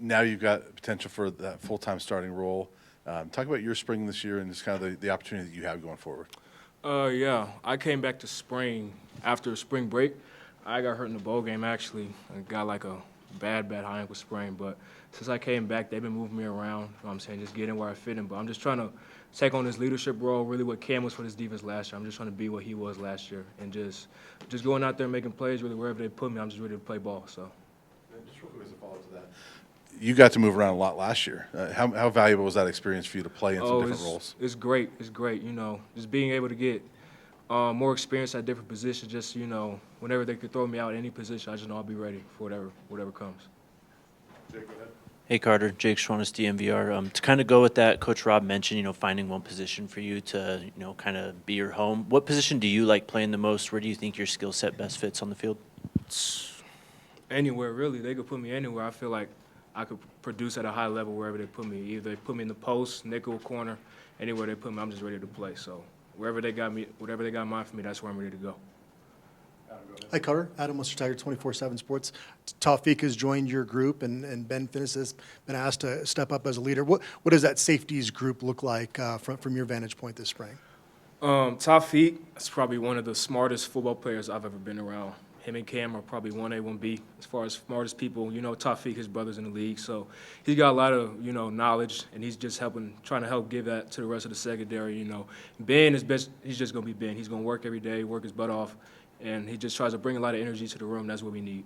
now you've got potential for that full-time starting role. Talk about your spring this year and just kind of the opportunity that you have going forward. Yeah, I came back to spring after spring break. I got hurt in the bowl game, actually. I got like a bad high ankle sprain. But since I came back, they've been moving me around. You know what I'm saying, just getting where I fit in. But I'm just trying to take on this leadership role, really what Cam was for this defense last year. I'm just trying to be what he was last year. And just going out there and making plays, really wherever they put me, I'm just ready to play ball. So. Just real quick as a follow-up to that. You got to move around a lot last year. How valuable was that experience for you to play in some different roles? It's great. It's great. Just being able to get more experience at different positions. Just whenever they could throw me out at any position, I just know I'll be ready for whatever comes. Jake, go ahead. Hey Carter, Jake Schronis, DMVR. To kind of go with that, Coach Rob mentioned, finding one position for you to, kind of be your home. What position do you like playing the most? Where do you think your skill set best fits on the field? Anywhere, really. They could put me anywhere. I feel like I could produce at a high level wherever they put me. Either they put me in the post, nickel, corner, anywhere they put me, I'm just ready to play. So wherever they got me, whatever they got in mind for me, that's where I'm ready to go. Hi, Carter. Adam Lister Tiger, 24/7 Sports. Taufik has joined your group, and Ben Finnis has been asked to step up as a leader. What does that safeties group look like from your vantage point this spring? Taufik is probably one of the smartest football players I've ever been around. Him and Cam are probably 1A, 1B as far as smartest people. Taufik, his brother's in the league, so he's got a lot of, knowledge, and he's just trying to help give that to the rest of the secondary, Ben is best. He's just going to be Ben. He's going to work every day, work his butt off, and he just tries to bring a lot of energy to the room. That's what we need.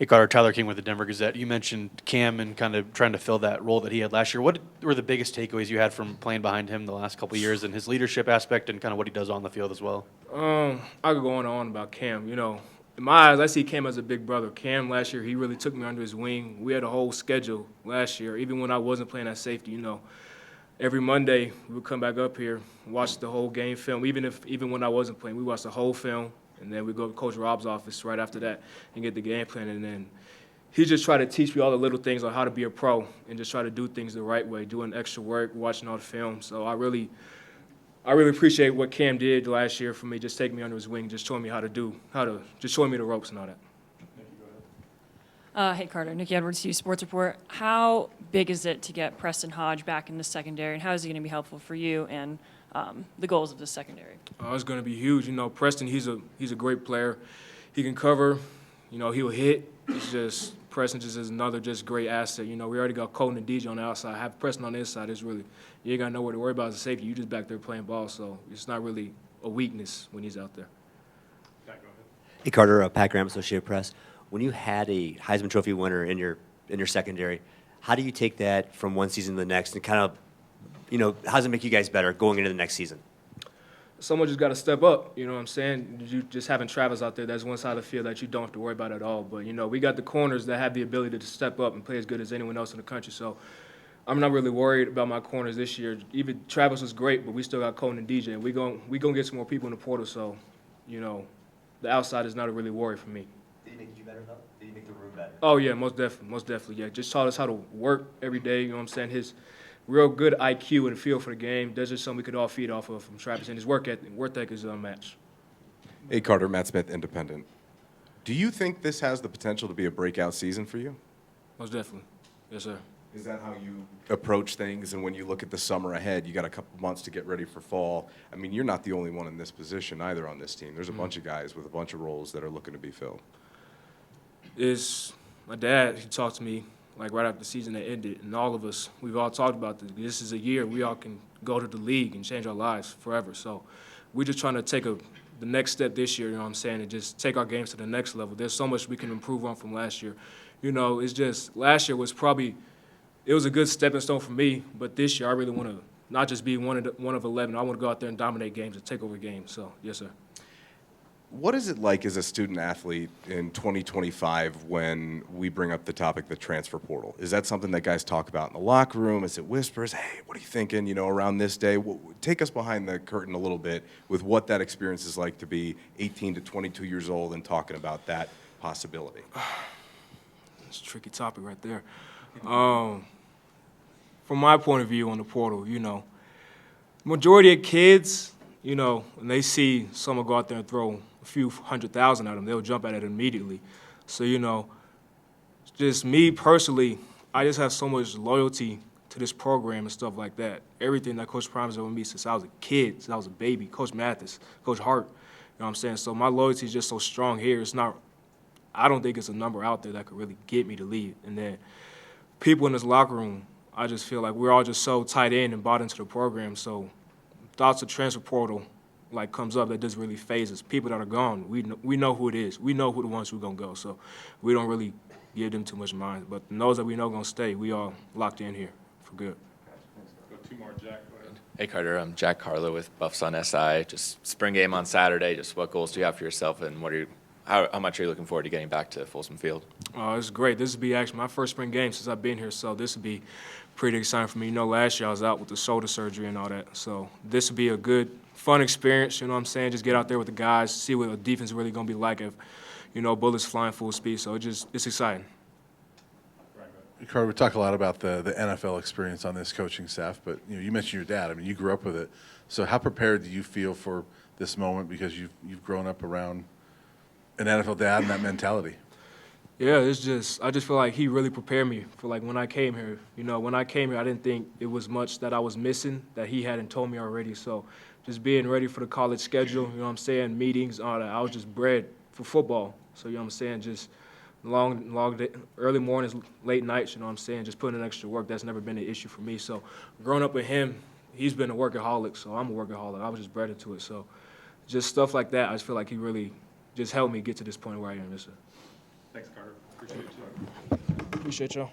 Hey, Carter, Tyler King with the Denver Gazette. You mentioned Cam and kind of trying to fill that role that he had last year. What were the biggest takeaways you had from playing behind him the last couple of years and his leadership aspect and kind of what he does on the field as well? I could go on and on about Cam. In my eyes, I see Cam as a big brother. Cam last year, he really took me under his wing. We had a whole schedule last year, even when I wasn't playing at safety. Every Monday we would come back up here, watch the whole game film. Even when I wasn't playing, we watched the whole film. And then we go to Coach Rob's office right after that and get the game plan. And then he just tried to teach me all the little things on how to be a pro and just try to do things the right way, doing extra work, watching all the film. So I really appreciate what Cam did last year for me, just taking me under his wing, just showing me just showing me the ropes and all that. Hey, Carter. Nikki Edwards, CU Sports Report. How big is it to get Preston Hodge back in the secondary, and how is he going to be helpful for you and the goals of the secondary? It's going to be huge. Preston, he's a great player. He can cover. He'll hit. It's just Preston just is another just great asset. We already got Colton and DJ on the outside. Have Preston on the inside is really, you ain't got nowhere to worry about as a safety. You just back there playing ball, so it's not really a weakness when he's out there. Hey, Carter, Pat Graham, Associated Press. When you had a Heisman Trophy winner in your secondary, how do you take that from one season to the next and kind of, how does it make you guys better going into the next season? Someone just got to step up, you know what I'm saying? You just having Travis out there, that's one side of the field that you don't have to worry about at all. But, we got the corners that have the ability to step up and play as good as anyone else in the country. So I'm not really worried about my corners this year. Even Travis was great, but we still got Colton and DJ. And we gonna get some more people in the portal, so, the outside is not a really worry for me. Did he make you better, though? Did he make the room better? Oh, yeah, most definitely, yeah. Just taught us how to work every day, you know what I'm saying? His real good IQ and feel for the game. That's just something we could all feed off of from Travis, and his work ethic is unmatched. Hey, Carter, Matt Smith, Independent. Do you think this has the potential to be a breakout season for you? Most definitely. Yes, sir. Is that how you approach things? And when you look at the summer ahead, you got a couple months to get ready for fall. I mean, you're not the only one in this position either on this team. There's a bunch of guys with a bunch of roles that are looking to be filled. My dad, he talked to me like right after the season that ended, and all of us, we've all talked about this. This is a year we all can go to the league and change our lives forever. So we're just trying to take the next step this year, you know what I'm saying, and just take our games to the next level. There's so much we can improve on from last year. It's just last year was probably – it was a good stepping stone for me, but this year I really want to not just be one of 11. I want to go out there and dominate games and take over games. So, yes, sir. What is it like as a student athlete in 2025 when we bring up the topic, the transfer portal? Is that something that guys talk about in the locker room? Is it whispers? Hey, what are you thinking, around this day? Take us behind the curtain a little bit with what that experience is like to be 18 to 22 years old and talking about that possibility. It's a tricky topic right there. From my point of view on the portal, majority of kids, when they see someone go out there and throw a few 100,000 at them, they'll jump at it immediately. So, just me personally, I just have so much loyalty to this program and stuff like that. Everything that Coach Prime has done with me since I was a kid, since I was a baby, Coach Mathis, Coach Hart, you know what I'm saying? So my loyalty is just so strong here. It's not, I don't think it's a number out there that could really get me to leave. And then people in this locker room, I just feel like we're all just so tight in and bought into the program. So thoughts of transfer portal like comes up that doesn't really phase us. People that are gone, we know who it is. We know who the ones who are gonna go. So we don't really give them too much mind. But those that we know gonna stay, we all locked in here for good. Go two more, Jack. Go ahead. Hey Carter, I'm Jack Carlo with Buffs on SI. Just spring game on Saturday. Just what goals do you have for yourself, and how much are you looking forward to getting back to Folsom Field? Oh, it's great. This will be actually my first spring game since I've been here, so this will be pretty exciting for me. You know, last year I was out with the shoulder surgery and all that, so this will be a good, fun experience. You know what I'm saying? Just get out there with the guys, see what the defense is really going to be like if, you know, bullets flying full speed. So it's exciting. Carter, we talk a lot about the NFL experience on this coaching staff, but you mentioned your dad. I mean, you grew up with it. So how prepared do you feel for this moment because you've grown up around an NFL dad and that mentality? Yeah, I just feel like he really prepared me for like when I came here. You know, when I came here, I didn't think it was much that I was missing that he hadn't told me already. So just being ready for the college schedule, you know what I'm saying, meetings, all that. I was just bred for football. So, you know what I'm saying, just long day, early mornings, late nights, you know what I'm saying, just putting in extra work. That's never been an issue for me. So growing up with him, he's been a workaholic, so I'm a workaholic. I was just bred into it. So just stuff like that, I just feel like he really just helped me get to this point where I am. Yes, sir. Thanks, Carter. Appreciate you. Appreciate y'all.